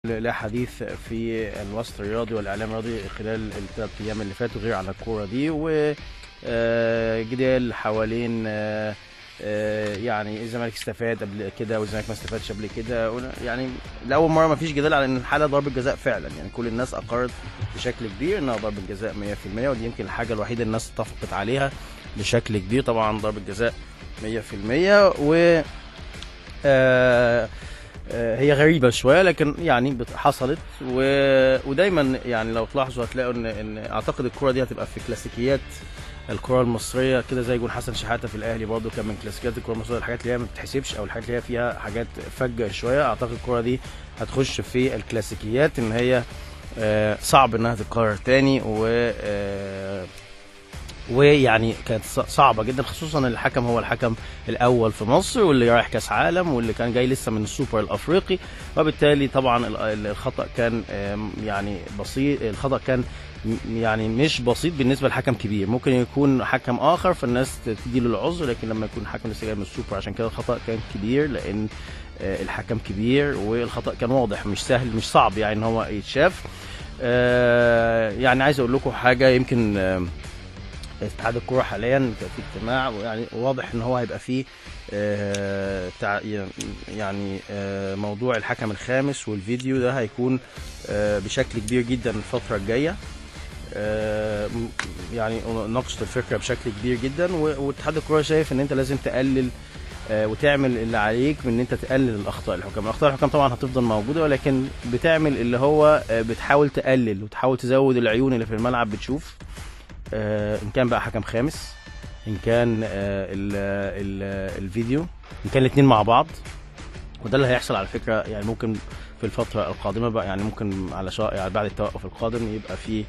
لا حديث في الوسط الرياضي والاعلام الرياضي خلال الثلاث ايام اللي فاتوا غير على الكوره دي، وجدال حوالين يعني الزمالك استفاد قبل كده والزمالك ما استفادش قبل كده. يعني لاول مره ما فيش جدال على ان الحاله ضربه جزاء فعلا، يعني كل الناس اقرت بشكل كبير انها ضربه جزاء 100%، ودي يمكن الحاجه الوحيده الناس اتفقت عليها بشكل كبير. طبعا ضربه جزاء 100%، و هي غريبه شويه لكن يعني حصلت، ودايما يعني لو تلاحظوا هتلاقوا ان اعتقد الكره دي هتبقى في كلاسيكيات الكره المصريه كده، زي جون حسن شحاته في الاهلي برضو كان من كلاسيكيات الكره المصريه، الحاجات اللي هي ما بتتحسبش او الحاجات اللي هي فيها حاجات فجه شويه. اعتقد الكره دي هتخش في الكلاسيكيات ان هي صعب انها تتكرر تاني، ويعني كانت صعبه جدا، خصوصا الحكم هو الحكم الاول في مصر واللي رايح كاس عالم واللي كان جاي لسه من السوبر الافريقي، وبالتالي طبعا الخطا كان يعني بسيط. الخطا كان يعني مش بسيط بالنسبه لحكم كبير، ممكن يكون حكم اخر فالناس تديله العذر، لكن لما يكون حكم لسه جاي من السوبر عشان كده الخطا كان كبير، لان الحكم كبير والخطا كان واضح، مش سهل مش صعب يعني ان هو يتشاف. يعني عايز اقول لكم حاجه، يمكن اتحاد الكوره حاليا في اجتماع، ويعني واضح ان هو هيبقى فيه يعني موضوع الحكم الخامس والفيديو ده هيكون بشكل كبير جدا الفتره الجايه. يعني ناقشت الفكره بشكل كبير جدا، واتحاد الكوره شايف ان انت لازم تقلل وتعمل اللي عليك من ان انت تقلل الاخطاء الحكام. اخطاء الحكام طبعا هتفضل موجوده، ولكن بتعمل اللي هو بتحاول تقلل وتحاول تزود العيون اللي في الملعب بتشوف، ان كان بقى حكم خامس، ان كان الفيديو، ان كان الاثنين مع بعض. وده اللي هيحصل على فكره، يعني ممكن في الفتره القادمه بقى، يعني ممكن على يعني بعد التوقف القادم يبقى في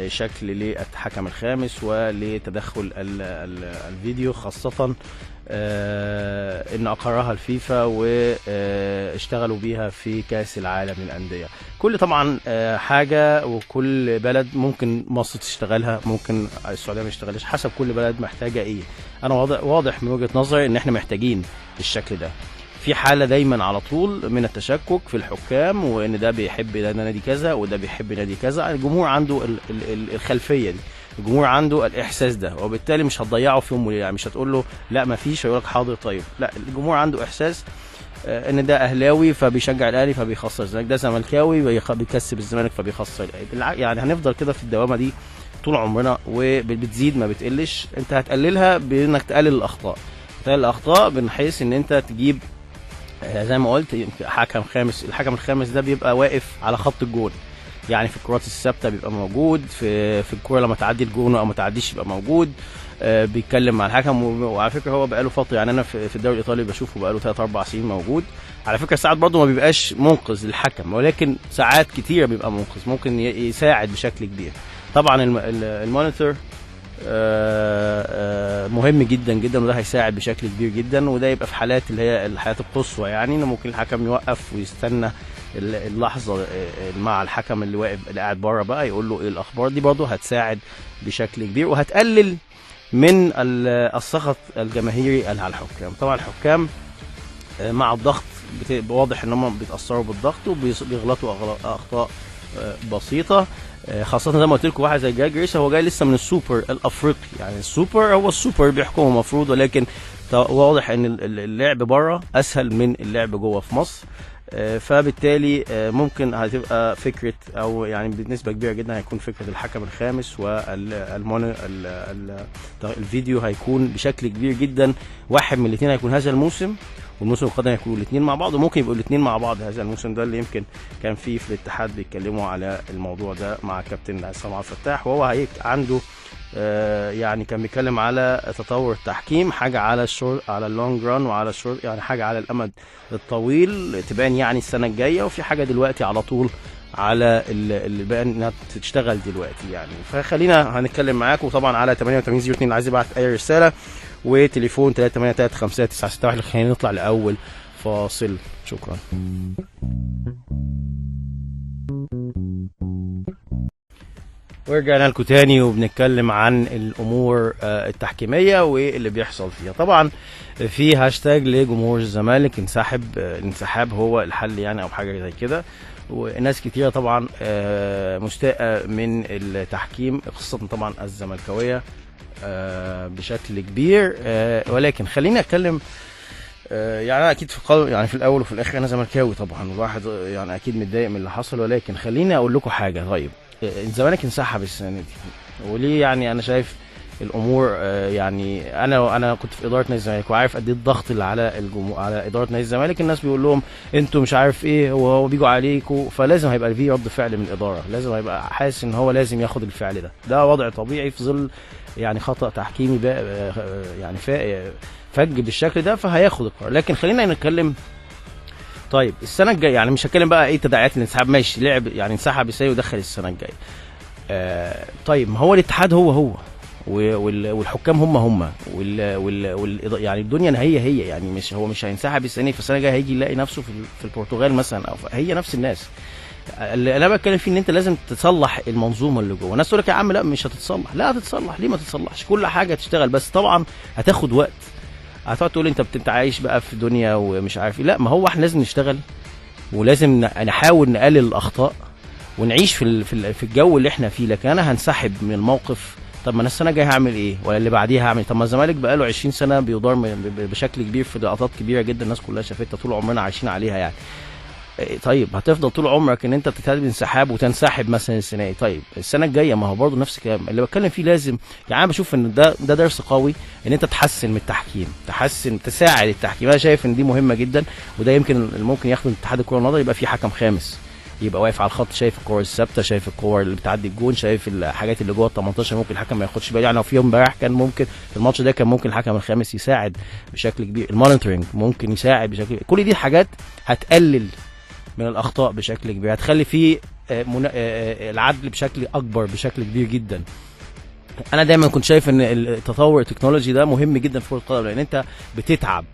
شكل للحكم الخامس ولتدخل الفيديو، خاصه ان اقرها الفيفا واشتغلوا بيها في كاس العالم للانديه. كل طبعا حاجه وكل بلد، ممكن مصر تشتغلها، ممكن السعوديه ما تشتغلش، حسب كل بلد محتاجه ايه. انا واضح من وجهه نظري ان احنا محتاجين الشكل ده. في حاله دايما على طول من التشكك في الحكام، وان ده بيحب نادي كذا وده بيحب نادي كذا. الجمهور عنده الخلفيه دي، الجمهور عنده الاحساس ده، وبالتالي مش هتضيعه في يوم وليله، يعني مش هتقول له لا ما فيش هيقول لك حاضر طيب، لا الجمهور عنده احساس ان ده اهلاوي فبيشجع الاهلي فبيخسر الزمالك، ده زملكاوي بيكسب الزمالك فبيخسر الاهلي. يعني هنفضل كده في الدوامه دي طول عمرنا، وبتزيد ما بتقلش. انت هتقللها بانك تقلل الاخطاء، بحيث ان انت تجيب زي ما قلت حكم خامس. الحكم الخامس ده بيبقى واقف على خط الجون، يعني في الكرات الثابته بيبقى موجود، في الكوره لما تعدي الجون او ما تعديش يبقى موجود، بيتكلم مع الحكم. وعلى فكره هو بقاله فتره، يعني انا في الدوري الايطالي بشوفه بقاله 3-4 سنين موجود. على فكره ساعات برضه ما بيبقاش منقذ للحكم، ولكن ساعات كتيره بيبقى منقذ، ممكن يساعد بشكل كبير. طبعا المونيتور مهم جدا جدا، وده هيساعد بشكل كبير جدا، وده يبقى في حالات اللي هي الحالات القصوى، يعني انه ممكن الحكم يوقف ويستنى اللحظه مع الحكم اللي واقف اللي قاعد بره بقى يقول له ايه الاخبار. دي برضه هتساعد بشكل كبير، وهتقلل من السخط الجماهيري على الحكام. طبعا الحكام مع الضغط واضح ان هم بيتاثروا بالضغط وبيغلطوا اخطاء بسيطه، خاصه زي ما قلت لكم واحد زي جاي جريشا هو جاي لسه من السوبر الافريقي، يعني السوبر هو السوبر بيحكمه المفروض، ولكن واضح ان اللعب بره اسهل من اللعب جوه في مصر. فبالتالي ممكن هتبقى فكره، او يعني بنسبه كبيره جدا هيكون فكره الحكم الخامس والفيديو هيكون بشكل كبير جدا. واحد من الاثنين هيكون هذا الموسم، والموسم القادم هيكونوا الاثنين مع بعض، وممكن يبقوا الاثنين مع بعض هذا الموسم ده، اللي يمكن كان فيه في الاتحاد بيتكلموا على الموضوع ده مع كابتن عصام عبد الفتاح، وهو عنده يعني كان بيتكلم على تطور التحكيم، حاجه على الشورت على اللونج ران وعلى الشورت، يعني حاجه على الامد الطويل تبان يعني السنه الجايه، وفي حاجه دلوقتي على طول على اللي بقى انها تشتغل دلوقتي يعني. فخلينا هنتكلم معاكم طبعا على 8802 اللي عايز يبعت اي رساله، وتليفون 3833596. خلينا نطلع لاول فاصل. شكرا. ورجعنا لكم تاني وبنتكلم عن الامور التحكيميه واللي بيحصل فيها. طبعا في هاشتاج لجمهور الزمالك انسحب، الانسحاب هو الحل يعني او حاجه زي كده، وناس كتيره طبعا مستاءه من التحكيم، خاصه طبعا الزملكاويه بشكل كبير. ولكن خليني اتكلم، يعني انا اكيد يعني في الاول وفي الاخر انا زملكاوي طبعا، والواحد يعني اكيد متضايق من اللي حصل، ولكن خليني اقول لكم حاجه. طيب الزمالك انسحب السنه دي وليه؟ يعني انا شايف الامور يعني انا كنت في اداره نادي الزمالك وعارف قد ايه الضغط اللي على الجمهور، على اداره نادي الزمالك. الناس بيقول لهم انتوا مش عارف ايه وهو بيجوا عليكم، فلازم هيبقى في رد فعل من الاداره، لازم هيبقى حاسس ان هو لازم ياخد الفعل ده وضع طبيعي في ظل يعني خطا تحكيمي بقى يعني فج بالشكل ده، فهياخد القرار. لكن خلينا نتكلم طيب السنه الجايه، يعني مش هتكلم بقى ايه تداعيات الانسحاب، ماشي لعب يعني انسحب ازاي ودخل السنه الجايه. طيب ما هو الاتحاد هو والحكام هم يعني الدنيا هي يعني مش هينسحب السنه، في السنه الجايه هيجي يلاقي نفسه في البرتغال مثلا، او هي نفس الناس. اللي انا بتكلم فيه ان انت لازم تصلح المنظومه اللي جوه. الناس تقول لك يا عم لا مش هتتصلح، لا هتتصلح. ليه ما تتصلحش؟ كل حاجه تشتغل، بس طبعا هتاخد وقت. هتقعد تقول انت عايش بقى في دنيا ومش عارف ايه، لا ما هو احنا لازم نشتغل ولازم نحاول نقلل الاخطاء ونعيش في الجو اللي احنا فيه. لكن انا هنسحب من الموقف، طب ما انا السنه الجايه هعمل ايه ولا اللي بعديها هعمل؟ طب ما الزمالك بقى له 20 سنه بيدار بشكل كبير في لقطات كبيره جدا الناس كلها شافتها، طول عمرنا عايشين عليها يعني. طيب هتفضل طول عمرك ان انت بتتهدد انسحاب وتنسحب مثلا السنه دي؟ طيب السنه الجايه ما هو برضه نفس الكلام اللي بتكلم فيه. لازم يعني انا بشوف ان ده درس قوي، ان انت تحسن من التحكيم، تساعد التحكيم. انا شايف ان دي مهمه جدا، وده يمكن ممكن ياخد اتحاد الكره النظر، يبقى في حكم خامس يبقى واقف على الخط، شايف الكور الثابته، شايف الكور اللي بتعدي الجون، شايف الحاجات اللي جوه ال 18 ممكن الحكم ما ياخدش باله. يعني لو في يوم امبارح كان ممكن في الماتش ده كان ممكن الحكم الخامس يساعد بشكل كبير، المونيتورنج ممكن يساعد بشكل كبير. كل دي حاجات هتقلل من الاخطاء بشكل كبير، هتخلي فيه العدل بشكل اكبر بشكل كبير جدا. انا دايما كنت شايف ان التطور التكنولوجي ده مهم جدا في كره القدم، لان انت بتتعب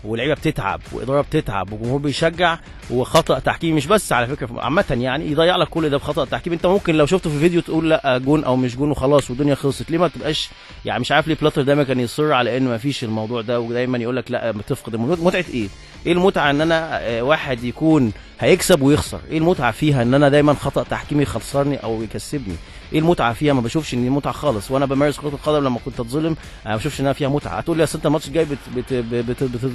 واللعيبه بتتعب واداره بتتعب والجمهور بيشجع، وخطا تحكيم مش بس على فكره عامه يعني يضيع لك كل ده بخطا تحكيم. انت ممكن لو شفته في فيديو تقول لا جون او مش جون وخلاص والدنيا خلصت. ليه ما تبقاش يعني مش عارف ليه بلاتر دايما كان يصر على ان ما فيش الموضوع ده، ودايما يقول لك لا بتفقد متعه ايه؟ ايه المتعه ان انا واحد يكون هيكسب ويخسر؟ ايه المتعه فيها ان انا دايما خطا تحكيمي يخسرني او يكسبني؟ ايه المتعه فيها؟ ما بشوفش ان دي متعه خالص. وانا بمارس كره القدم لما كنت اتظلم انا ما بشوفش انها فيها متعه. هتقول لي اصل انت الماتش الجاي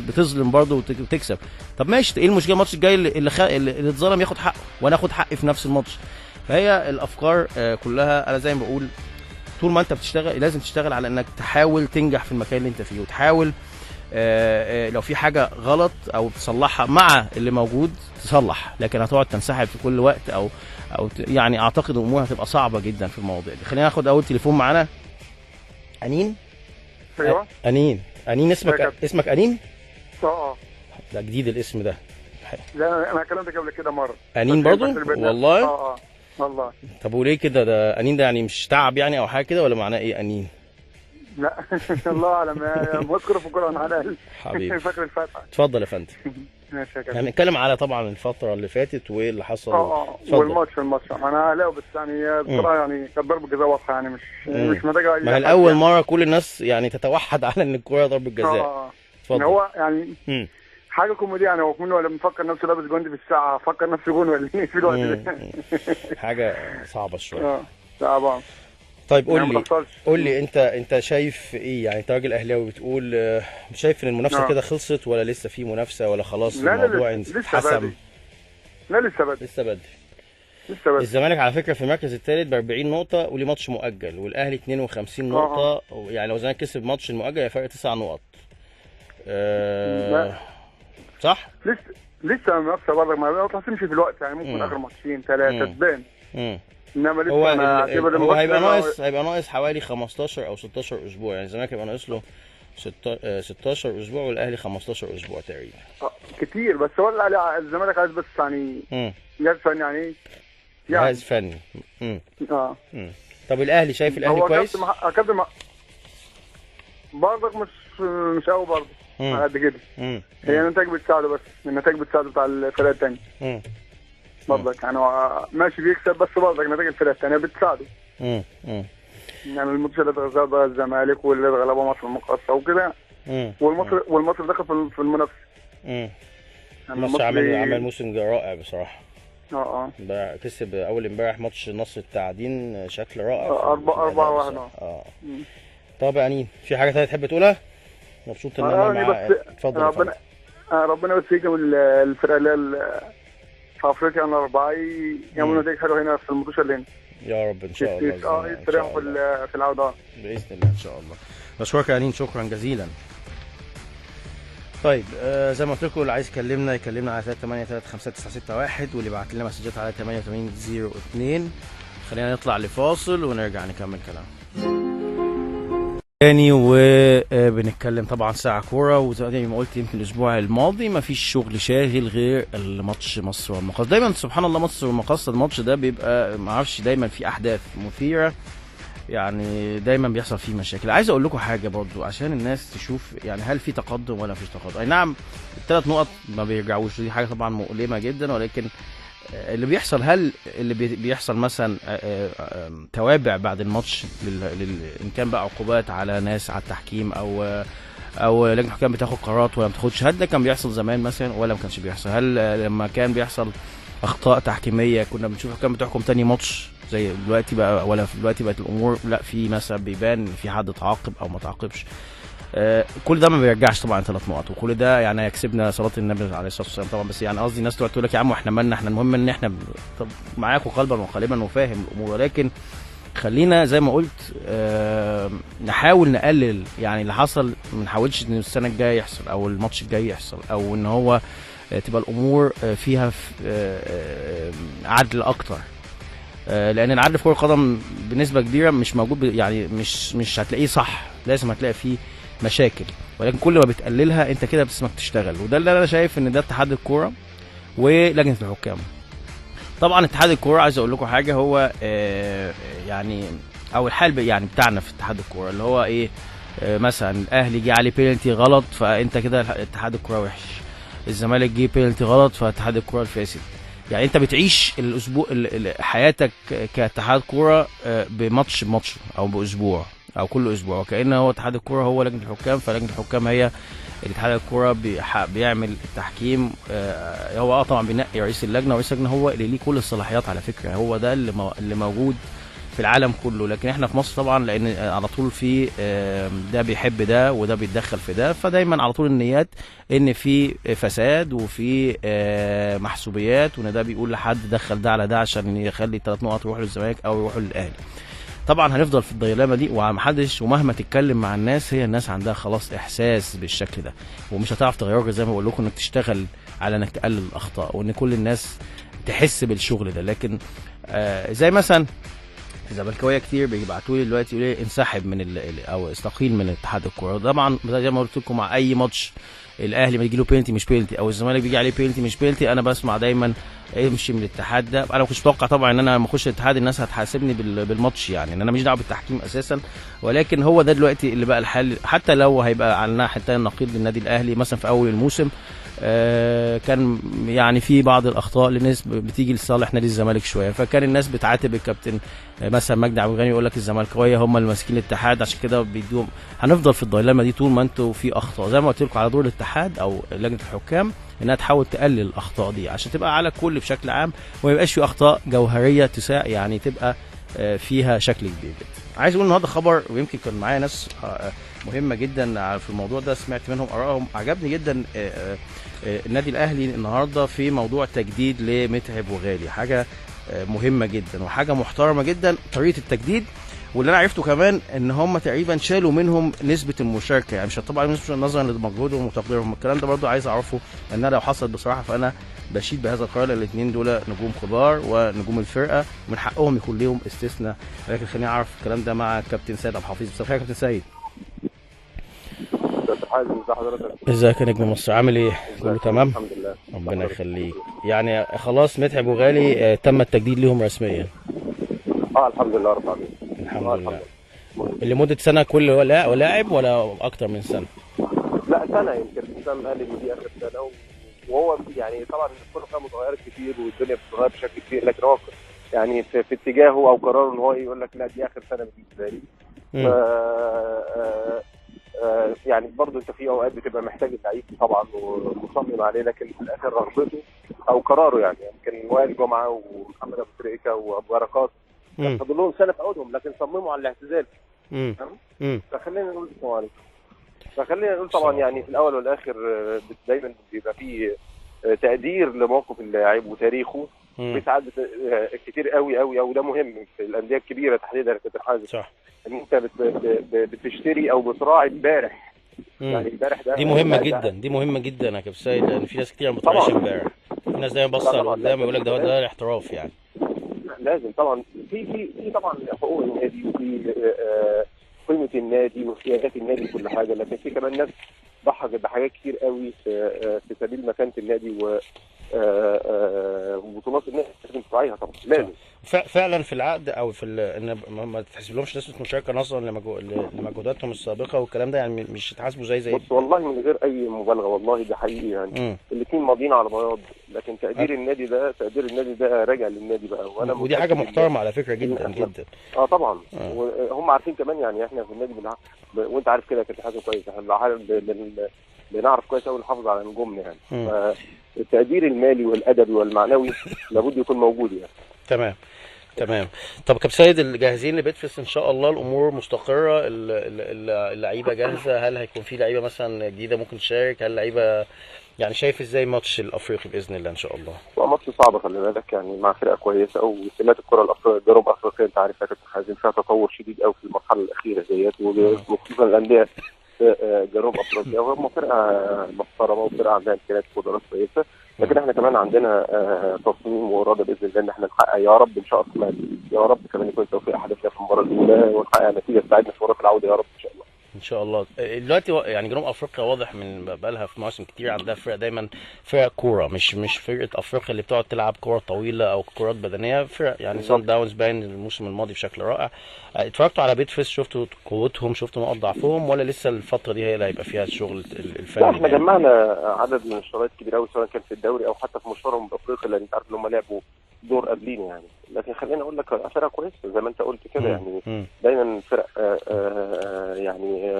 بتظلم برضه وتكسب. طب ماشي، ايه المشكله الماتش الجاي اللي اتظلم ياخد حقه وانا اخد حقي في نفس الماتش؟ فهي الافكار كلها انا زي ما بقول طول ما انت بتشتغل لازم تشتغل على انك تحاول تنجح في المكان اللي انت فيه، وتحاول لو في حاجه غلط او تصلحها مع اللي موجود تصلح. لكن هتقعد تنسحب في كل وقت او يعني اعتقد الامور هتبقى صعبه جدا في المواضيع دي. خلينا ناخد اول تليفون معانا. انين. ايوه انين اسمك انين؟ ده جديد الاسم ده. لا انا كلمتك قبل كده مره. انين برضو والله. والله. طب وليه كده؟ ده انين ده يعني مش تعب يعني او حاجه كده، ولا معناه ايه انين؟ لا الله اعلم، مذكره في القران على الاقل حبيبي. فاكر الفاتحه. اتفضل يا فندم. ماشي يا كابتن. هنتكلم على طبعا الفتره اللي فاتت وايه اللي حصل. والماتش انا اهلاوي بس يعني بصراحه يعني كانت ضربه جزاء واضحه، يعني مش محتاجه. ما هي الاول مره كل الناس يعني تتوحد على ان الكوره ضربه جزاء. اتفضل. هو يعني حاجه كوميديه، يعني هو ولا مفكر نفسه لابس جوندي في الساعه، فكر نفسه جون ولا ايه في الوقت ده. حاجه صعبه شويه. صعبه. طيب قول لي انت شايف ايه؟ يعني انت راجل اهلاوي بتقول شايف ان المنافسه كده خلصت ولا لسه في منافسه ولا خلاص الموضوع اتحسم؟ لا لسه بدري. الزمالك على فكره في المركز الثالث ب 40 نقطه وليه ماتش مؤجل، والاهلي 52 نقطه. يعني لو الزمالك كسب ماتش المؤجل هيفرق 9 نقط. صح؟ لسه المنافسه برضه ما تحسمش في الوقت، يعني ممكن اخر ماتشين 3 تبان. انما لسه هو هيبقى ناقص حوالي 15 او 16 اسبوع. يعني الزمالك هيبقى ناقص له 16 اسبوع والاهلي 15 اسبوع تقريبا. كتير، بس هو اللي الزمالك عايز بس يعني جهاز فني يعني ايه؟ جهاز فني. طب الاهلي شايف الاهلي كويس؟ كابتن برضك مش قوي برضه على قد كده. هي النتائج بتساعده، بس النتائج بتساعده بتاع الفرق الثانيه. برضك يعني هو ماشي بيكسب، بس برضك نتائج الفرق الثانيه بتساعده. يعني الماتش اللي اتغلب الزمالك واللي اتغلبه مصر المقاصه وكده، والمصري دخل في المنافسه. مصر عمل موسم رائع بصراحه. كسب اول امبارح ماتش النصر التعدين شكل رائع 4-1. طب يعني في حاجه ثانيه تحب تقولها؟ مبسوط ان انا معاك. اتفضل. ربنا بس يكرم الفرقه اللي في افريقيا انا 4 يعملوا نتائج حلوه هنا في الماتش اللي هنا يا رب ان شاء الله. يستريحوا في العوده باذن الله ان شاء الله. بشكرك يا أنين، شكرا جزيلا. طيب زي ما قلت لكم اللي عايز يكلمنا على 3835961 واللي بعت لنا مسجات على 8802. خلينا نطلع لفاصل ونرجع نكمل كلام تاني. وبنتكلم طبعا ساعة كورة، وزي ما قلت يمكن الأسبوع الماضي ما فيش شغل شاغل غير الماتش مصر والمقاصة. دايما سبحان الله مصر والمقاصة الماتش ده بيبقى معرفش دايما في أحداث مثيرة، يعني دايما بيحصل فيه مشاكل. عايز اقول لكم حاجه برضو عشان الناس تشوف يعني هل في تقدم ولا مفيش تقدم. اي نعم ال3 نقط ما بيرجعوش، دي حاجه طبعا مؤلمه جدا، ولكن اللي بيحصل هل اللي بيحصل مثلا توابع بعد الماتش ان كان بقى عقوبات على ناس على التحكيم او لجنه الحكام بتاخد قرارات ولا ما بتاخدش، هل ده كان بيحصل زمان مثلا ولا ما كانش بيحصل؟ هل لما كان بيحصل اخطاء تحكيميه كنا بنشوف الحكام بتحكم تاني ماتش زي دلوقتي بقى، ولا دلوقتي بقت الامور لا في مثلا بيبان في حد تعاقب او ما تعاقبش؟ كل ده ما بيرجعش طبعا 3 نقط، وكل ده يعني هيكسبنا صلاه النبي عليه الصلاه والسلام طبعا. بس يعني قصدي الناس تقول لك يا عم احنا مالنا، احنا المهم ان احنا طب معاكم قلبا وقالبا وفاهم الامور، ولكن خلينا زي ما قلت نحاول نقلل يعني اللي حصل، ما نحاولش ان السنه الجايه يحصل او الماتش الجاي يحصل، او ان هو تبقى الامور فيها عدل اكتر، لان العدل في كرة القدم بنسبه كبيره مش موجود، يعني مش هتلاقيه صح، لازم هتلاقي فيه مشاكل، ولكن كل ما بتقللها انت كده باسمك تشتغل. وده اللي انا شايف ان ده اتحاد الكوره ولجنه الحكام. طبعا اتحاد الكوره عايز اقول لكم حاجه، هو يعني او الحال يعني بتاعنا في اتحاد الكوره اللي هو ايه، مثلا الاهلي جه عليه بينالتي غلط فانت كده اتحاد الكوره وحش، الزمالك جه بينالتي غلط فاتحاد الكوره الفاسد. يعني انت بتعيش الاسبوع حياتك كاتحاد كوره بماتش او باسبوع او كل اسبوع، وكأنه هو اتحاد الكوره هو لجنه الحكام، فلجنه الحكام هي الاتحاد الكوره بيعمل التحكيم. هو طبعا بينقي رئيس اللجنه، ورئيس اللجنه هو اللي ليه كل الصلاحيات على فكره، هو ده اللي موجود في العالم كله. لكن احنا في مصر طبعا لان على طول في ده بيحب ده وده بيتدخل في ده، فدايما على طول النيات ان في فساد وفي محسوبيات، وان ده بيقول لحد دخل ده على ده عشان يخلي 3 نقط يروحوا للزمالك او يروحوا للاهلي. طبعا هنفضل في الديلامه دي، ومحدش ومهما تتكلم مع الناس هي الناس عندها خلاص احساس بالشكل ده، ومش هتعرف تغيره زي ما بقول لكم انك تشتغل على انك تقلل الاخطاء وان كل الناس تحس بالشغل ده. لكن زي مثلا الزملكاويه كتير بيبعتوا لي دلوقتي يقولوا لي انسحب من او استقيل من اتحاد الكوره. طبعا زي ما قلت لكم مع اي ماتش الاهلي ما يجي له بينالتي مش بينالتي او الزمالك بيجي عليه بينالتي مش بينالتي، انا بسمع دايما امشي من الاتحاد ده. انا ما كنتش متوقع طبعا ان انا لما اخش الاتحاد الناس هتحاسبني بالماتش، يعني ان انا ماليش دعوه بالتحكيم اساسا، ولكن هو ده دلوقتي اللي بقى الحل. حتى لو هيبقى على الناحيه الثانيه النقيض للنادي الاهلي مثلا في اول الموسم كان يعني في بعض الاخطاء لناس بتيجي لصالح نادي الزمالك شويه، فكان الناس بتعاتب الكابتن مثلا مجدي عبد الغني يقول لك الزملكاويه هم اللي ماسكين الاتحاد عشان كده بيدوم. هنفضل في الديلما دي طول ما انتوا في اخطاء. زي ما قلت لكم على دور الاتحاد او لجنه الحكام انها تحاول تقلل الاخطاء دي عشان تبقى على الكل بشكل عام، وما يبقاش في اخطاء جوهريه يعني تبقى فيها شكل كبير جدا. عايز اقول النهارده خبر، ويمكن كان معايا ناس مهمه جدا في الموضوع ده، سمعت منهم ارائهم، عجبني جدا. النادي الاهلي النهارده في موضوع تجديد لمتعب وغالي، حاجه مهمه جدا وحاجه محترمه جدا طريقه التجديد. واللي انا عرفته كمان ان هم تقريبا شالوا منهم نسبه المشاركه، يعني مش طبعا نظرا لمجهودهم وتقديرهم، الكلام ده برضو عايز اعرفه لان لو حصل بصراحه فانا بشيد بهذا القرار، لان الاثنين دول نجوم كبار ونجوم الفرقه من حقهم يكون لهم استثناء. لكن خليني اعرف الكلام ده مع كابتن سيد عبد الحفيظ. مساء الخير يا كابتن سيد. ازيك يا نجم مصر، عامل ايه؟ كله تمام؟ الحمد لله. ربنا يخليك. يعني خلاص متعب وغالي تم التجديد ليهم رسميا؟ الحمد لله رب العالمين. الحمد لله. لمده سنه كل لاعب ولا اكتر من سنه؟ لا سنه، يمكن السنه قال ان دي اخر سنه، وهو يعني طبعا الكوره فيها متغيرات كتير والدنيا بتتغير بشكل كبير، لكن هو يعني في اتجاهه او قراره ان هو يقول لك لا دي اخر سنه بالنسبه لي. يعني برضه انت في اوقات بتبقى محتاج اللعيب طبعا ومصمم عليه، لكن في الاخر رغبته او قراره يعني يمكن وائل جمعه ومحمد ابو تريكه وابو بركات كان فاضل لهم سنه في عقودهم لكن صمموا على الاعتزال. فخلينا نقول السلام عليكم. فخلينا نقول طبعا يعني في الاول والاخر دايما بيبقى في تقدير لموقف اللاعب وتاريخه. في ساعات كتير قوي قوي وده مهم في الانديه الكبيره تحديدا يا كابتن حازم، صح، ان انت بتشتري او بتراعي امبارح. يعني امبارح ده دي مهمه جدا، دي مهمه جدا يا كابتن سيد، لان في ناس كتير ما بتراعيش امبارح. في ناس دايما باصه لقدام يقول لك ده الاحتراف يعني. لازم طبعا في طبعا حقوق النادي وفي قيمه النادي واحتياجات النادي وكل حاجه، لكن في كمان ناس ضحت بحاجات كتير قوي في سبيل مكانه النادي وبطولات النادي لازم تراعيها طبعا لازم. فعلا في العقد او في ان ما تحسبلهمش نسبه مشاركه نظرا لمجهوداتهم السابقه والكلام ده، يعني مش هتحاسبوا زي بص والله من غير اي مبالغه والله ده حقيقي يعني. الاثنين ماضيين على بياض، لكن تقدير النادي ده راجع للنادي بقى. وانا ودي حاجه محترمه على فكره جدا جدا. طبعا. وهم عارفين كمان يعني احنا في النادي وانت عارف كده كانت حاجه كويسه، احنا بنعرف كويس قوي نحافظ على نجومنا يعني. التقدير المالي والادبي والمعنوي لابد يكون موجود يعني. تمام. طب كابتن سيد، جاهزين لبيتفس ان شاء الله؟ الامور مستقره، اللعيبه جاهزه؟ هل هيكون في لعيبه مثلا جديده ممكن تشارك؟ هل لعيبه يعني شايف ازاي ماتش الافريقي باذن الله ان شاء الله؟ هو ماتش صعب خلي بالك يعني، مع فرقه كويسه وسمات الكره الافريقيه جنوب افريقيا انت عارف يا كابتن حازم فيها تطور شديد قوي في المرحله الاخيره ديت، وخصوصا الانديه جنوب افريقيا وهم فرقه محترمه وفرقه عندها امكانيات وقدرات كويسه، لكن احنا كمان عندنا تصميم واراده باذن الله ان احنا نحقق يا رب ان شاء الله، يا رب كمان يكون توفيق احداثنا في المباراه الاولى ونحقق نتيجه تساعدنا في مباراه العوده يا رب ان شاء الله. ان شاء الله. دلوقتي يعني جنوب افريقيا واضح من بقالها في مواسم كتير عندها فرق دايما فرق كوره، مش فرقه افريقيا اللي بتقعد تلعب كوره طويله او كرات بدنيه، فرق يعني سان داونز باين الموسم الماضي بشكل رائع. اتفرجتوا على بيتفس، شفتوا قوتهم، شفتوا نقاط ضعفهم، ولا لسه الفتره دي هي اللي هيبقى فيها الشغل الفني؟ احنا جمعنا عدد من الشرايط كبيره قوي سواء كان في الدوري او حتى في مشوارهم بافريقيا، لان انت عارف ان هم لعبوا دور قبليني يعني، لكن خليني اقول لك فرقه كويسه زي ما انت قلت كده يعني. دايما فرق يعني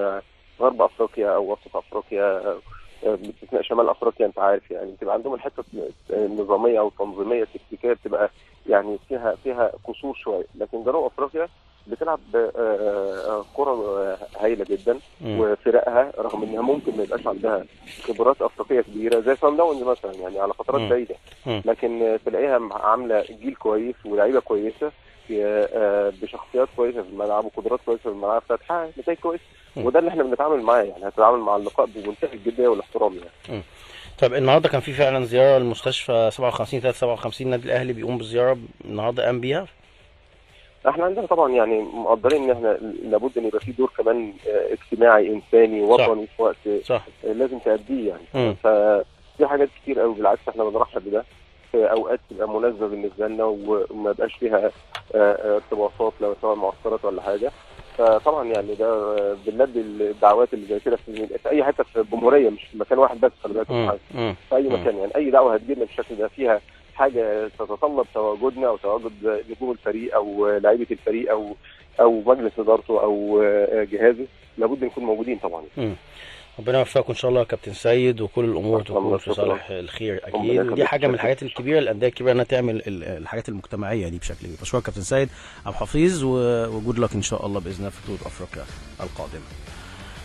غرب افريقيا او وسط افريقيا باستثناء شمال افريقيا انت عارف يعني بتبقى عندهم الحته النظاميه او التنظيميه التكتيكيه بتبقى يعني فيها قصور شويه، لكن جنوب افريقيا بتلعب كره هايله جدا وفرقها رغم انها ممكن ما يبقاش عندها خبرات افريقيه كبيره زي سان داونز مثلا يعني على فترات بعيده، لكن تلاقيها عامله جيل كويس ولاعيبه كويسه بشخصيات كويسه في الملعب وقدرات كويسه في الملعب فتحقق نتائج كويسه، وده اللي احنا بنتعامل معاه يعني. هنتعامل مع اللقاء بمنتهى الجديه والاحترام يعني. طب النهارده كان في فعلا زياره للمستشفى 57 النادي الاهلي بيقوم بالزياره النهارده، قام بيها؟ احنا عندنا طبعا يعني مقدرين ان احنا لابد ان يبقى في دور كمان اجتماعي انساني وطني في وقت لازم تأديه يعني. ففي حاجات كتير قوي بالعكس احنا بنرحب بده في اوقات تبقى مناسبه بالنسبه لنا وما يبقاش فيها ارتباطات لو سواء معسكرات ولا حاجه. فطبعا يعني ده بنلبي الدعوات اللي زي كده في اي حته في الجمهوريه مش في مكان واحد بس، خلي بالك في اي مكان يعني اي دعوه هتجيلنا بالشكل ده فيها حاجه تتطلب تواجدنا او تواجد نجوم الفريق او لاعيبه الفريق او مجلس ادارته او جهازه لابد نكون موجودين طبعا. ربنا يوفقكم ان شاء الله يا كابتن سيد، وكل الامور تكون في صالح الخير اكيد، ودي حاجه من الحاجات الكبيره الانديه الكبيره انها تعمل الحاجات المجتمعيه دي بشكل كبير. بشكرك كابتن سيد عبد الحفيظ وجود لك ان شاء الله باذن الله في بطوله افريقيا القادمه.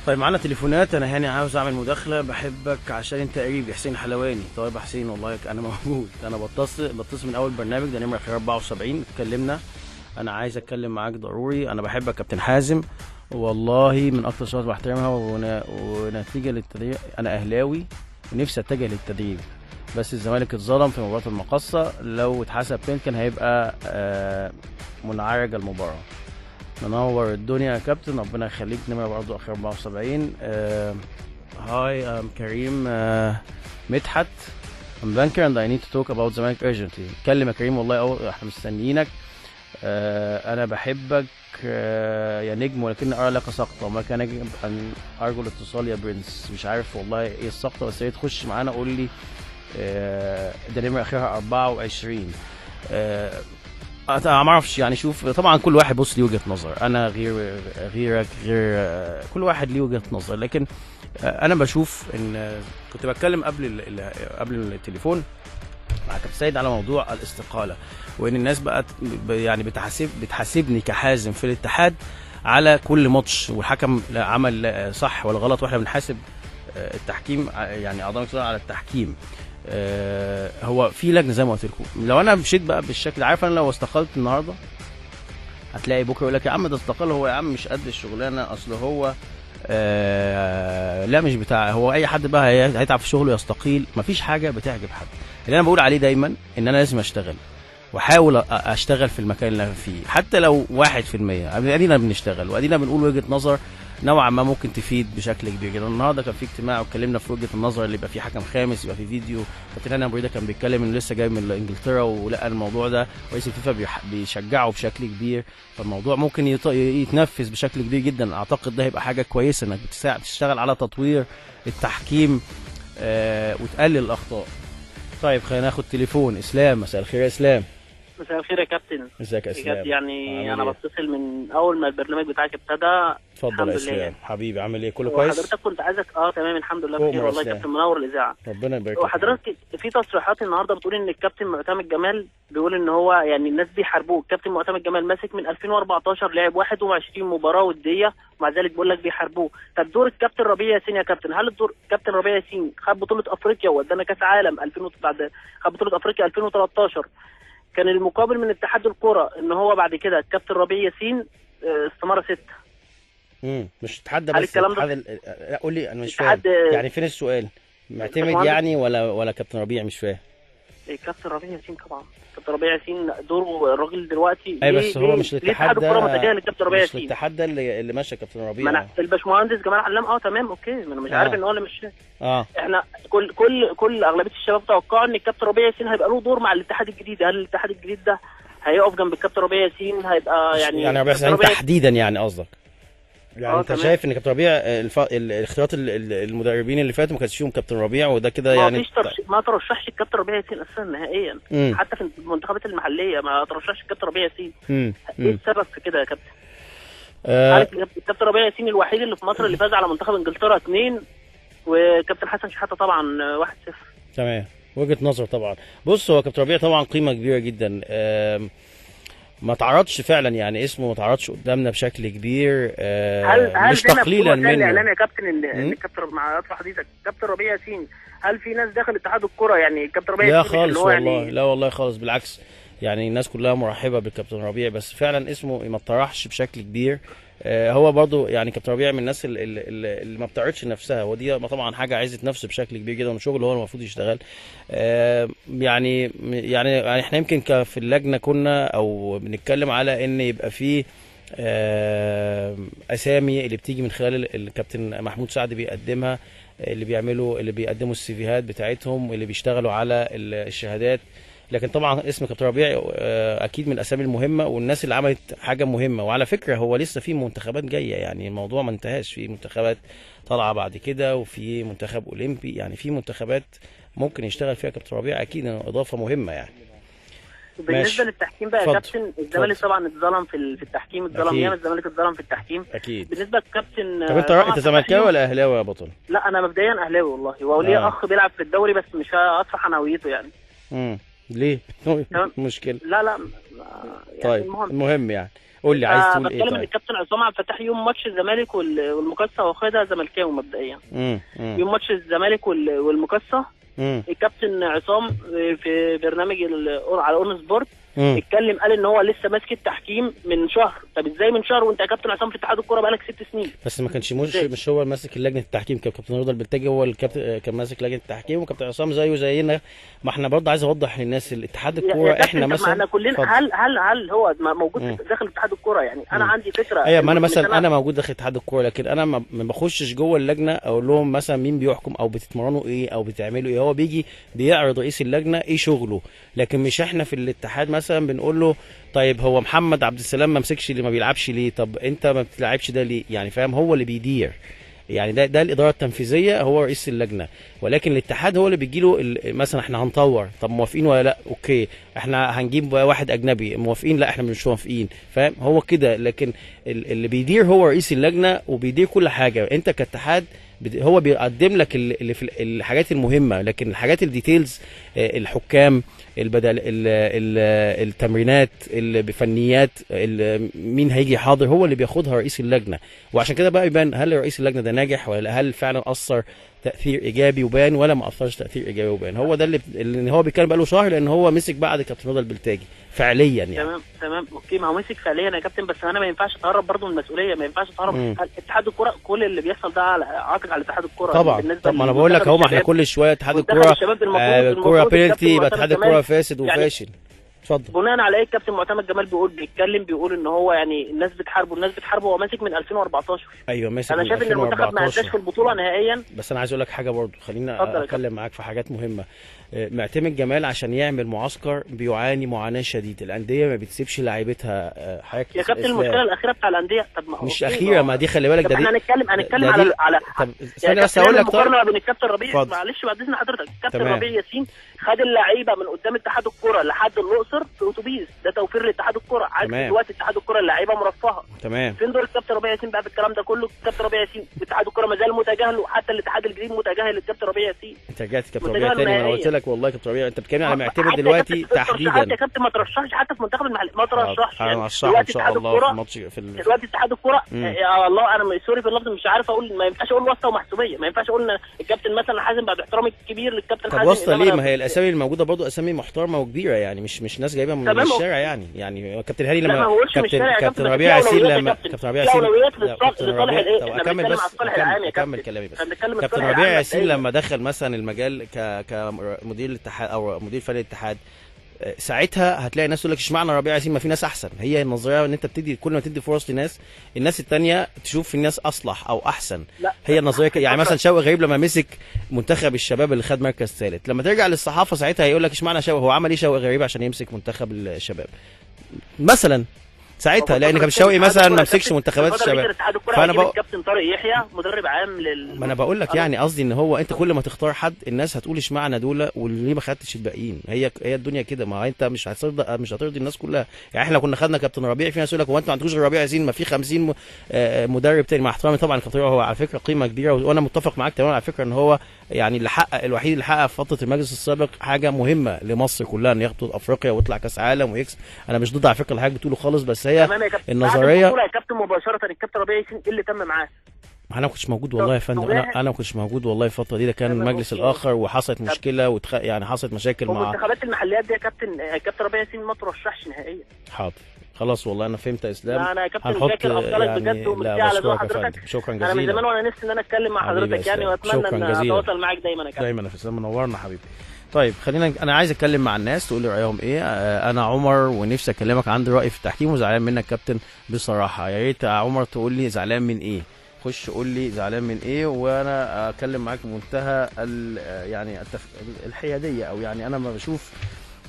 طيب معانا تليفونات. انا هاني عاوز اعمل مداخله، بحبك عشان انت قريب. حسين حلواني. طيب يا حسين والله انا موجود، انا بتصل من اول برنامج ده نمره 74 اتكلمنا. انا عايز اتكلم معاك ضروري، انا بحبك كابتن حازم والله من اكتر شخص بحترمها، ونتيجه للتدريب انا اهلاوي ونفسي اتجه للتدريب، بس الزمالك اتظلم في مباراه المقصه، لو اتحسب بين كان هيبقى منعرج المباراه. منور الدنيا يا كابتن، ربنا يخليك. نمره برضه اخر 74. هاي ام كريم مدحت I'm banker and I need to talk about Zamalek urgently. اتكلم يا كريم والله احنا مستنيينك. انا بحبك يا نجم، ولكن ارى لك سقطه وما كان يجب ان ارجو الاتصال يا برنس. مش عارف والله ايه السقطه، بس يا تخش معانا قول لي. ده نمره اخرها 24. ما اعرفش يعني. شوف طبعا كل واحد بص ليه وجهه نظر، انا غيرك غير، كل واحد ليه وجهه نظر. لكن انا بشوف ان كنت بتكلم قبل التليفون مع كابتن سيد على موضوع الاستقاله، وان الناس بقت يعني بتحاسبني كحازم في الاتحاد على كل ماتش، والحكم عمل صح ولا غلط، واحنا بنحاسب التحكيم يعني اعضاء المجلس على التحكيم. هو في لجنه زي ما قلت لكم. لو انا مشيت بقى بالشكل، عارف انا لو استقلت النهارده هتلاقي بكره يقول لك يا عم ده استقال، هو يا عم مش قد الشغلانه، اصل هو لا مش بتاع، هو اي حد بقى هيتعب في شغله يستقيل. مفيش حاجه بتعجب حد. اللي انا بقول عليه دايما ان انا لازم اشتغل، واحاول اشتغل في المكان اللي انا فيه، حتى لو 1%. ادينا بنشتغل وادينا بنقول وجهه نظر نوعا ما ممكن تفيد بشكل كبير جدا. النهارده كان في اجتماع واتكلمنا في وجهه النظر اللي يبقى فيه حكم خامس، يبقى فيه فيديو. كابتن هاني بريده كان بيتكلم انه لسه جاي من انجلترا ولقى الموضوع ده رئيس الفيفا بيشجعه بشكل كبير، فالموضوع ممكن يتنفذ بشكل كبير جدا. اعتقد ده هيبقى حاجه كويسه انك تشتغل على تطوير التحكيم وتقلل الاخطاء. طيب خلينا ناخد تليفون. اسلام، مساء الخير يا اسلام. مساء الخير يا كابتن. ازيك يا اسلام؟ بجد يعني انا بتصل من اول ما البرنامج بتاعك ابتدى. اتفضل يا اسلام حبيبي، عامل ايه؟ كله كويس؟ حضرتك كنت عايزك تمام الحمد لله بخير والله يا كابتن، منور الاذاعه. ربنا يبارك فيك. وحضرتك في تصريحات النهارده بتقول ان الكابتن معتمد جمال بيقول ان هو يعني الناس بيحاربوه. الكابتن معتمد جمال ماسك من 2014 لعب 21 مباراه وديه، ومع ذلك بيقول لك بيحاربوه. طب دور الكابتن ربيع ياسين يا كابتن، هل الدور كابتن ربيع ياسين خد بطوله افريقيا وودانا كاس عالم بعد خد بطوله افريقيا 2013، كان المقابل من اتحاد الكرة ان هو بعد كده الكابتن ربيع ياسين استمر 6. مش اتحدى بس لا قول لي انا مش فاهم يعني فين السؤال؟ معتمد يعني ولا كابتن ربيع؟ مش فاهم. كابتن ربيع ياسين طبعا. كابتن ربيع ياسين دوره الراجل دلوقتي اي بس هو مش الاتحاد الكرة متجه للكابتن ربيع ياسين. مش الاتحاد ده اللي ماشي كابتن ربيع. ما انا الباشمهندس جمال علام تمام اوكي، ما انا مش عارف ان هو اللي مش احنا كل اغلبيه الشباب توقعوا ان الكابتن ربيع ياسين هيبقى له دور مع الاتحاد الجديد. هل الاتحاد الجديد ده هيقف جنب الكابتن ربيع ياسين؟ هيبقى يعني بس تحديدا يعني قصدك يعني انت شايف ان كابتن ربيع الاختيارات المدربين اللي فاتوا ما كانش فيهم كابتن ربيع، وده كده يعني ما ترشحش الكابتن ربيع ياسين اساسا نهائيا. حتى في المنتخبات المحليه ما ترشحش الكابتن ربيع ياسين. ايه السبب في كده يا كابتن؟ الكابتن ربيع ياسين الوحيد اللي في مصر اللي فاز على منتخب انجلترا 2، وكابتن حسن شحاته طبعا 1-0. تمام، وجهه نظر طبعا. بص هو كابتن ربيع طبعا قيمه كبيره جدا، ما تعرضش فعلا يعني اسمه ما تعرضش قدامنا بشكل كبير، مش تقليلا منه. الاعلام يا كابتن ان الكابتن مع اطرح حديثك كابتن ربيع ياسين، هل في ناس داخل اتحاد الكره يعني كابتن ربيع ياسين؟ لا خالص والله يعني لا والله خالص، بالعكس يعني الناس كلها مرحبه بالكابتن ربيع، بس فعلا اسمه ما اتطرحش بشكل كبير. هو برضو يعني كابتن ربيع من الناس اللي ما بتعرضش نفسها، ودي طبعا حاجه عايزه نفس بشكل كبير جدا، وشغل هو المفروض يشتغل. يعني احنا يمكن في اللجنه كنا او بنتكلم على ان يبقى في اسامي اللي بتيجي من خلال الكابتن محمود سعد بيقدمها، اللي بيقدموا السيفيهات بتاعتهم واللي بيشتغلوا على الشهادات. لكن طبعا اسم كابتن ربيع اكيد من الاسامي المهمه والناس اللي عملت حاجه مهمه. وعلى فكره هو لسه في منتخبات جايه، يعني الموضوع ما انتهاش، في منتخبات طالعه بعد كده وفي منتخب اولمبي، يعني في منتخبات ممكن يشتغل فيها كابتن ربيع، اكيد اضافه مهمه يعني. بالنسبه للتحكيم بقى يا كابتن، الزمالك طبعا اتظلم في التحكيم، اتظلم ياما الزمالك اتظلم في التحكيم اكيد. بالنسبه للكابتن طب انت زملكاوي ولا اهلاوي يا بطل؟ لا انا مبدئيا اهلاوي والله، ولي اخ بيلعب في الدوري بس مش هطرح عن هويته يعني. ليه؟ مشكله؟ لا يعني طيب المهم يعني قول لي عايز تقول ايه؟ بتكلم ان الكابتن عصام عبد الفتاح يوم ماتش الزمالك والمقصه واخدها زملكاوي مبدئيا. يوم ماتش الزمالك والمقصه الكابتن عصام في برنامج على اون سبورت اتكلم قال ان هو لسه ماسك التحكيم من شهر. طب ازاي من شهر وانت يا كابتن عصام في اتحاد الكوره بقالك 6 سنين؟ بس ما كانش مش هو ماسك لجنه التحكيم، كابتن رضا البلتاجي هو الكابتن كان ماسك لجنه التحكيم، وكابتن عصام زيه زينا. ما احنا برضه عايز اوضح للناس الاتحاد الكوره احنا مثلا احنا كلنا هل هو موجود داخل اتحاد الكوره؟ يعني انا عندي فكره. ايوه، ما انا مثلا انا موجود داخل اتحاد الكوره، لكن انا ما بخشش جوه اللجنه اقول لهم مثلا مين بيحكم او بتتمرنوا ايه او بتعملوا ايه. هو بيجي بيعرض رئيس اللجنه ايه شغله، لكن مش احنا في الاتحاد مثلا بنقول له طيب هو محمد عبد السلام ما مسكش اللي ما بيلعبش ليه؟ طب انت ما بتلعبش ده ليه؟ يعني فاهم، هو اللي بيدير يعني ده الاداره التنفيذيه هو رئيس اللجنه، ولكن الاتحاد هو اللي بيجيله مثلا احنا هنطور، طب موافقين ولا لا؟ اوكي. احنا هنجيب واحد اجنبي، موافقين؟ لا احنا مش موافقين. فاهم؟ هو كده. لكن اللي بيدير هو رئيس اللجنه وبيدير كل حاجه. انت كاتحاد هو بيقدم لك اللي في الحاجات المهمه، لكن الحاجات الديتيلز، الحكام، البدل، التمرينات، الفنيات، مين هيجي حاضر، هو اللي بياخدها رئيس اللجنه. وعشان كده بقى يبان هل رئيس اللجنه ده ناجح ولا هل فعلا اثر تاثير ايجابي وبان ولا ما اثرش تاثير ايجابي وبان. هو ده اللي هو بيتكلم بقاله شهر، لان هو مسك بعد كابتن رضا البلتاجي فعليا يعني. تمام اوكي. ما هو مسك فعليا يا كابتن، بس انا ما ينفعش اتهرب برضه من المسؤوليه، ما ينفعش اتهرب. اتحاد الكوره كل اللي بيحصل ده عاتق على اتحاد الكوره طبعا. طب ما انا بقول لك اهو، ما احنا كل شويه اتحاد الكوره الكوره بينالتي يبقى اتحاد الكوره فاسد وفاشل. اتفضل. بناء على ايه الكابتن معتمد جمال بيقول ان هو يعني الناس بتحاربه هو ماسك من 2014. ايوه ماسك. انا شايف ان المنتخب ما اداش في البطوله نهائيا. بس انا عايز اقول لك حاجه برضو، خلينا اتكلم معاك في حاجات مهمه. معتمد جمال عشان يعمل معسكر بيعاني معاناه شديده، الانديه ما بتسيبش لاعيبتها حاجه يا كابتن. المشكله الاخيره بتاع الانديه مش اخيره، ما دي خلي بالك ده. احنا هنتكلم على طب ثانيه بس اقول لك. مقارنه بين الكابتن ربيع، معلش بعد اذن حضرتك، الكابتن ربيع ياسين خد اللعيبه من قدام اتحاد الكوره لحد الاقصر في اتوبيس، ده توفير لاتحاد الكوره. عكس دلوقتي اتحاد الكوره اللعيبه مرفهه. تمام. فين دور الكابتن ربيع ياسين بقى في الكلام ده كله؟ الكابتن ربيع ياسين اتحاد الكوره ما زال متجاهله، حتى الاتحاد الجديد متجاهل الكابتن ربيع ياسين. انت رجعت كابتن ربيع تاني، وانا قلت لك والله كابتن ربيع انت بتتكلم على معتمد دلوقتي تحديدا. حتى يا كابتن ما ترشحش حتى في منتخب المحل، ما ترشحش يعني. دلوقتي ان شاء الله في الماتش دلوقتي اتحاد الكوره يا الله، انا سوري في اللفظ مش عارف اقول، ما ينفعش اقول واسطه ومحسوبيه، ما ينفعش اقول الكابتن مثلا حازم بعد احترامي الكبير للكابتن حازم. طب واسطه ليه؟ ما هي الاسامي الموجوده برضه اسامي محترمه وكبيره يعني، مش ناس جايبها من الشارع يعني كابتن هاني لما كابتن ربيع ياسين لما كابتن ربيع ياسين اكمل كلامي بس. كابتن ربيع ياسين لما دخل مثلا المجال كمدير الاتحاد او مدير فريق الاتحاد، ساعتها هتلاقي ناس تقول لك اشمعنى ربيع ياسين، ما في ناس احسن. هي النظريه ان انت بتدي كل ما تدي فرص لناس، الناس الثانيه تشوف في الناس اصلح او احسن. هي النظريه يعني مثلا شوقي غريب لما مسك منتخب الشباب اللي خد مركز ثالث، لما ترجع للصحافه ساعتها هيقول لك اشمعنى شوقي، هو عمل ايه شوقي غريب عشان يمسك منتخب الشباب مثلا ساعتها؟ لان كابتن شوقي مثلا ما مسكش منتخبات الشباب. فانا بقول كابتن طارق يحيى مدرب عام ما انا بقول لك يعني قصدي ان هو انت كل ما تختار حد الناس هتقول اشمعنى دول وليه ما خدتش الباقيين. هي الدنيا كده، ما انت مش هترضي الناس كلها. يعني احنا كنا خدنا كابتن ربيع، في ناس يقول لك هو انتوا ما عندكوش غير ربيع ياسين؟ ما في 50 مدرب تاني. مع احترامي طبعا كابتن هو على فكره قيمه كبيره، وانا متفق معاك تماما على فكره ان هو يعني الوحيد اللي حقق في فتره المجلس السابق حاجه مهمه لمصر كلها، ان ياخد افريقيا ويطلع كاس عالم ويكسب. انا مش ضد على فكره اللي حضرتك بتقوله خالص، بس هي النظريه. يا كابتن مباشره الكابتن ربيع ياسين ايه اللي تم معاه؟ انا ما كنتش موجود والله يا فندم، انا ما كنتش موجود والله الفتره دي، ده كان المجلس الاخر وحصلت مشكله يعني حصلت مشاكل مع المنتخبات المحليات دي يا كابتن ربيع ياسين ما ترشحش نهائيا. حاضر خلاص والله انا فهمت يا اسلام. انا يا كابتن شاكر افضلك بجد وميرسي على ذوق حضرتك. شكرا جزيلا. انا من زمان وانا نفسي ان انا اتكلم مع حضرتك يعني، واتمنى ان اتواصل معاك دايما يا كابتن. دايما يا اسلام، منورنا حبيبي. طيب انا عايز اتكلم مع الناس تقول لي رايهم ايه. انا عمر ونفسي اكلمك، عندي راي في التحكيم وزعلان منك كابتن بصراحه. يا ريت يا عمر تقول لي زعلان من ايه، خش قول لي زعلان من ايه وانا اتكلم معاك بمنتهى يعني الحياديه، او يعني انا ما بشوف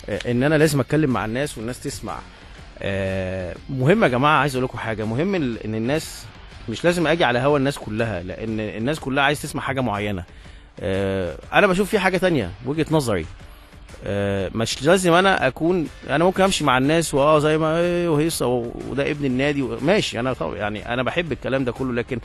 ان انا لازم اتكلم مع الناس والناس تسمع. مهم يا جماعه، عايز اقول لكم حاجه مهم، ان الناس مش لازم اجي على هوا الناس كلها، لان الناس كلها عايز تسمع حاجه معينه. انا بشوف في حاجه تانية وجهه نظري. مش لازم انا ممكن امشي مع الناس زي ما وهيصه وده ابن النادي ماشي. انا طبعا يعني انا بحب الكلام ده كله، لكن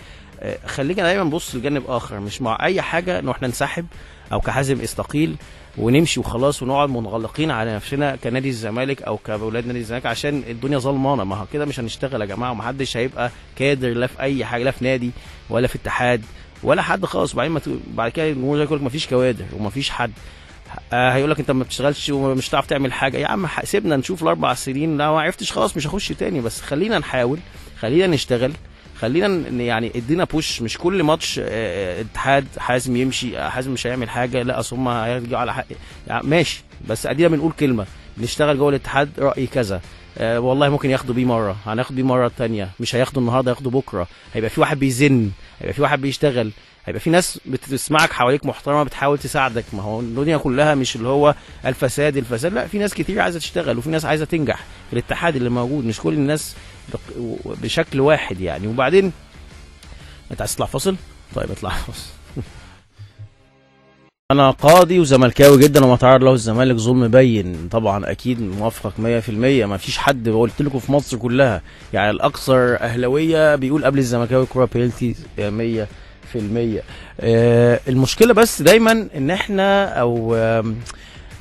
خلينا دايما نبص لجانب اخر. مش مع اي حاجه ان احنا ننسحب او كحازم استقيل ونمشي وخلاص ونقعد منغلقين على نفسنا كنادي الزمالك او كاولاد نادي الزمالك عشان الدنيا ظلمانه. ما هو كده مش هنشتغل يا جماعه، ومحدش هيبقى كادر لا في اي حاجه، لا في نادي ولا في اتحاد ولا حد خالص. وبعدين بعد كده الجمهور يقول لك مفيش كوادر ومفيش حد. هيقول لك انت ما بتشتغلش ومش هتعرف تعمل حاجه. يا عم سيبنا نشوف ال4 سنين، لا ما عرفتش خلاص مش هخش تاني، بس خلينا نحاول، خلينا نشتغل، خلينا يعني ادينا بوش. مش كل ماتش اتحاد حازم يمشي، حازم مش هيعمل حاجه، لا اصل هم هيرجعوا على حق يعني ماشي، بس ادينا بنقول كلمه، نشتغل جوه الاتحاد. رايي كذا، والله ممكن ياخدوا بيه مره، هناخد بيه مره ثانيه، مش هياخدوا النهارده ياخدوا بكره. هيبقى في واحد بيزن، هيبقى في واحد بيشتغل، هيبقى في ناس بتسمعك حواليك محترمه بتحاول تساعدك. ما هو الدنيا كلها مش اللي هو الفساد، لا، في ناس كتير عايزه تشتغل وفي ناس عايزه تنجح في الاتحاد اللي موجود. مش كل الناس بشكل واحد يعني. وبعدين انت عايز تطلع فاصل؟ طيب اطلع. انا قاضي وزملكاوي جدا، وما تعرض له الزمالك ظلم بين طبعا، اكيد موافقك 100%. ما فيش حد قلت لكم في مصر كلها يعني الاكثر اهلاويه بيقول قبل الزملكاوي كوره بيلتي 100%. المشكله بس دايما ان احنا او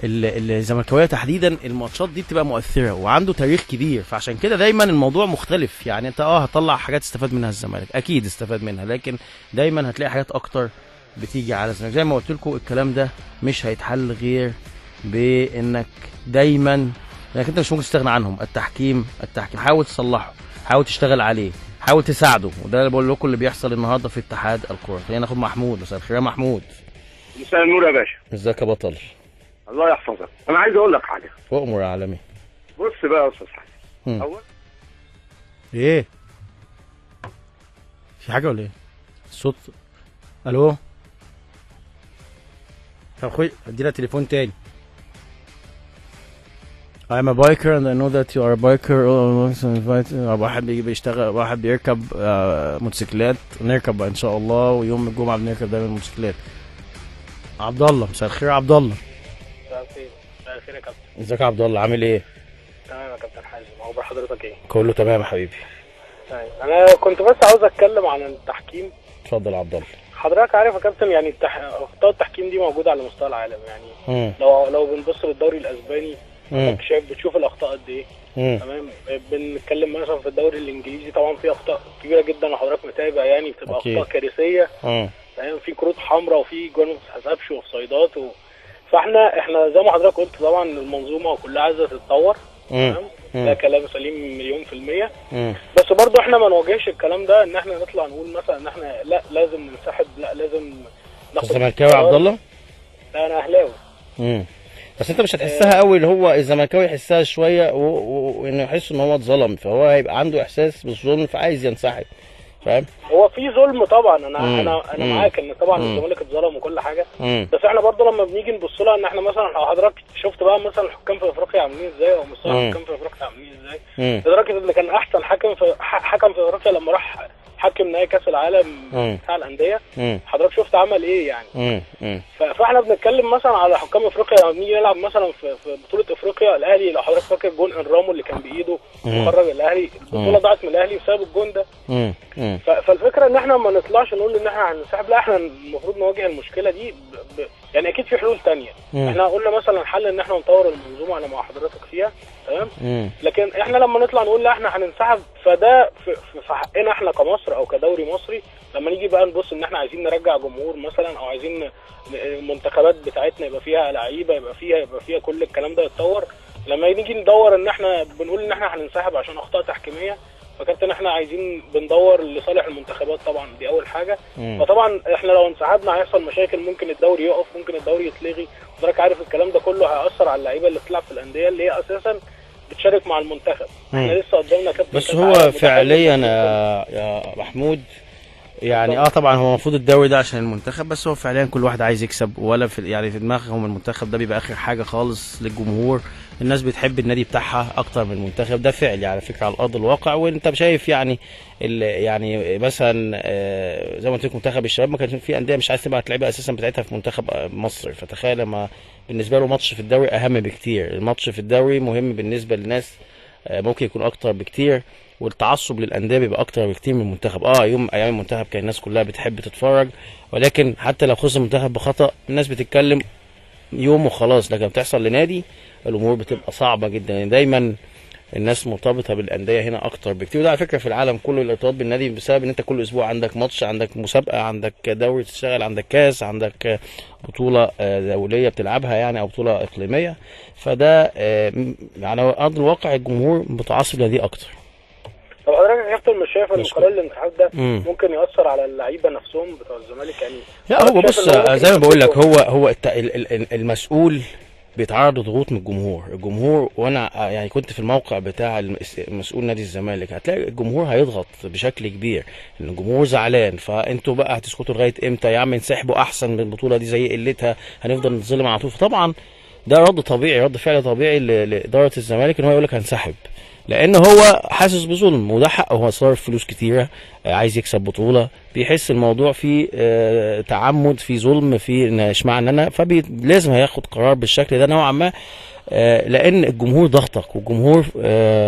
الزملكاويه تحديدا الماتشات دي بتبقى مؤثره وعنده تاريخ كبير، فعشان كده دايما الموضوع مختلف. يعني انت هتطلع حاجات استفاد منها الزمالك، اكيد استفاد منها، لكن دايما هتلاقي حاجات اكتر بتيجي على الزمالك. زي ما قلت لكم الكلام ده مش هيتحل غير بانك دايما، انك انت مش ممكن تستغنى عنهم. التحكيم حاول تصلحه، حاول تشتغل عليه، حاول تساعده، وده اللي بقول لكم اللي بيحصل النهارده في اتحاد الكوره. خلينا ناخد محمود. مساء الخير يا محمود. مساء النور يا باشا. ازيك يا بطل؟ الله يحفظك. انا عايز اقول لك حاجه. وامر يا عالمي. بص بقى يا استاذ حسن. اول ايه في حاجه ولا ايه الصوت؟ الو. طب اخوي ادينا تليفون تاني. I'm a biker and I know that you are a biker. واحد بيجي بيشتغل، واحد بيركب موتوسيكلات، نركب ان شاء الله، ويوم الجمعه بنركب دايما موتوسيكلات. عبد الله. مساء الخير يا عبد الله. مساء الخير يا كابتن. ازيك يا عبد الله؟ عامل ايه؟ تمام يا كابتن حازم. اخبار حضرتك ايه؟ كله تمام يا حبيبي. طيب انا كنت بس عاوز اتكلم عن التحكيم. اتفضل يا عبد الله. حضرتك عارف يا كابتن يعني اخطاء التحكيم دي موجوده على مستوى العالم يعني. لو بنبص للدوري الاسباني بتشوف الاخطاء قد ايه. تمام. بنتكلم مثلا في الدوري الانجليزي طبعا في اخطاء كبيره جدا وحضرتك متابع يعني، بتبقى اخطاء كارثيه. تمام. في كروت حمراء وفي جوان ما بتتحسبش واوفسايدات فاحنا زي ما حضرتك قلت طبعا المنظومه كلها عايزه تتطور. تمام. ده كلام سليم مليون في المية. بس برضو احنا ما نواجهش الكلام ده ان احنا نطلع نقول مثلا ان احنا لا لازم ننسحب، لا لازم ناخد. الزملكاوي يا عبد الله؟ لا انا اهلاوي. بس انت مش هتحسها قوي، اللي هو الزملكاوي يحسها شويه وانه يحس ان هو اتظلم، فهو هيبقى عنده احساس بالظلم فعايز ينسحب. فاهم؟ هو في ظلم طبعا. انا معاك ان طبعا الزمالك اتظلم وكل حاجه. بس احنا برضه لما بنيجي نبص لها ان احنا مثلا حضرتك شفت بقى مثلا الحكام في افريقيا عاملين ازاي، او مستوى الحكام في افريقيا عاملين ازاي، لدرجه ان كان احسن حكم في افريقيا لما راح حكم نهائي كاس العالم بتاع الانديه. حضرتك شفت عمل ايه يعني. فاحنا بنتكلم مثلا على حكام افريقيا لما بنيجي نلعب مثلا في بطوله افريقيا. الاهلي لو حضرتك فاكر جون انرامو اللي كان بايده وخرج الاهلي، البطوله ضاعت من الاهلي بسبب الجون ده. فالفكره ان احنا ما نطلعش نقول ان احنا هننسحب، لا احنا المفروض نواجه المشكله دي يعني اكيد في حلول تانية. احنا قلنا مثلا حل ان احنا نطور المنظومه، انا مع حضرتك فيها. تمام. لكن احنا لما نطلع نقول لا احنا هننسحب، فده في حقنا احنا كمصر او كدوري مصري. لما نيجي بقى نبص ان احنا عايزين نرجع جمهور مثلا، او عايزين المنتخبات بتاعتنا يبقى فيها لعيبه، يبقى فيها كل الكلام ده يتطور. لما نيجي ندور ان احنا بنقول ان احنا هننسحب عشان اخطاء تحكيميه، فكابتن احنا عايزين بندور لصالح المنتخبات طبعا، دي اول حاجه. فطبعا احنا لو انسحبنا هيحصل مشاكل، ممكن الدوري يقف، ممكن الدوري يتلغي. حضرتك عارف الكلام ده كله هيأثر على اللعيبه اللي بتلعب في الانديه اللي هي اساسا بتشارك مع المنتخب. احنا لسه قدامنا كابتن. بس هو فعليا يا محمود يعني طبعا هو المفروض الدوري ده عشان المنتخب، بس هو فعليا كل واحد عايز يكسب، ولا في يعني في دماغهم المنتخب ده بيبقى اخر حاجه خالص للجمهور. الناس بتحب النادي بتاعها اكتر من المنتخب، ده فعلي على فكره على ارض الواقع. وانت شايف يعني مثلا زي ما قلت لكم منتخب الشباب ما كانش في انديه مش عايز تبعت لعيبه اساسا بتاعتها في منتخب مصر. فتخيل لما بالنسبه له ماتش في الدوري اهم بكتير. الماتش في الدوري مهم بالنسبه للناس، ممكن يكون اكتر بكتير، والتعصب للانديه بيبقى اكتر بكتير من المنتخب. يوم ايام المنتخب كان الناس كلها بتحب تتفرج، ولكن حتى لو خسر المنتخب بخطأ الناس بتتكلم يوم وخلاص. لكن بتحصل لنادي الامور بتبقى صعبه جدا. يعني دايما الناس مرتبطه بالانديه هنا اكتر بكتير، وده على فكره في العالم كله الارتباط بالنادي بسبب ان انت كل اسبوع عندك ماتش، عندك مسابقه، عندك دوري تشتغل، عندك كاس، عندك بطوله دوليه بتلعبها يعني، او بطوله اقليميه. فده يعني ارض الواقع الجمهور متعصب لدي اكتر. طب حضرتك يا كابتن مش شايف ان قرار الانسحاب ده ممكن ياثر على اللعيبه نفسهم بتوع الزمالك يعني؟ لا هو بص زي ما بقول لك، هو المسؤول بيتعرض لضغوط من الجمهور. وانا يعني كنت في الموقع بتاع مسؤول نادي الزمالك، هتلاقي الجمهور هيضغط بشكل كبير، ان الجمهور زعلان. فانتوا بقى هتسكتوا لغايه امتى يا عم؟ انسحبوا احسن من البطوله دي، زي قلتها هنفضل نتظلم على طول. فطبعا ده رد فعل طبيعي لاداره الزمالك ان هو يقول لك هنسحب. لان هو حاسس بظلم وده حقه، هو صارف فلوس كتيره، عايز يكسب بطوله، بيحس الموضوع فيه تعمد، في ظلم، في اشمعنى انا، فلازم هياخد قرار بالشكل ده نوعا ما، لان الجمهور ضغطك والجمهور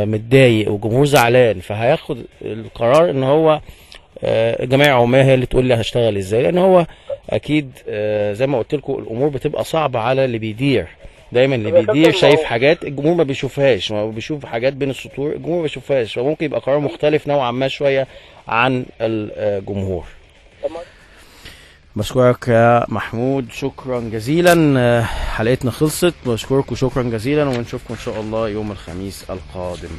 متضايق والجمهور زعلان، فهياخد القرار ان هو الجمعيه العموميه هي اللي تقول لي هشتغل ازاي، لان هو اكيد زي ما قلت لكم الامور بتبقى صعبه على اللي بيدير. دايما اللي بيدير شايف حاجات الجمهور ما بيشوفهاش، ما بيشوف حاجات بين السطور الجمهور ما بيشوفهاش، فممكن يبقى قرار مختلف نوعا ما شويه عن الجمهور. بشكرك يا محمود، شكرا جزيلا. حلقتنا خلصت، بشكركم شكرا جزيلا، ونشوفكم ان شاء الله يوم الخميس القادم.